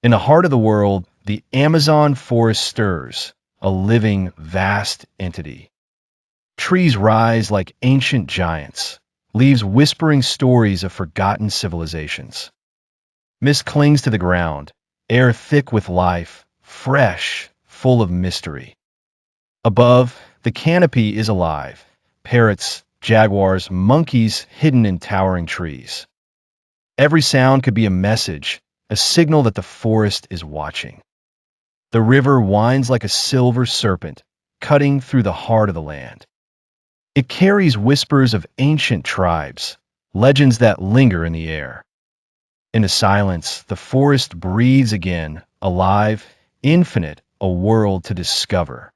In the heart of the world, the Amazon forest stirs, a living, vast entity. Trees rise like ancient giants, leaves whispering stories of forgotten civilizations. Mist clings to the ground, air thick with life, fresh, full of mystery. Above, the canopy is alive. Parrots, jaguars, monkeys hidden in towering trees. Every sound could be a message, a signal that the forest is watching. The river winds like a silver serpent, cutting through the heart of the land. It carries whispers of ancient tribes, legends that linger in the air. In the silence, the forest breathes again, alive, infinite, a world to discover.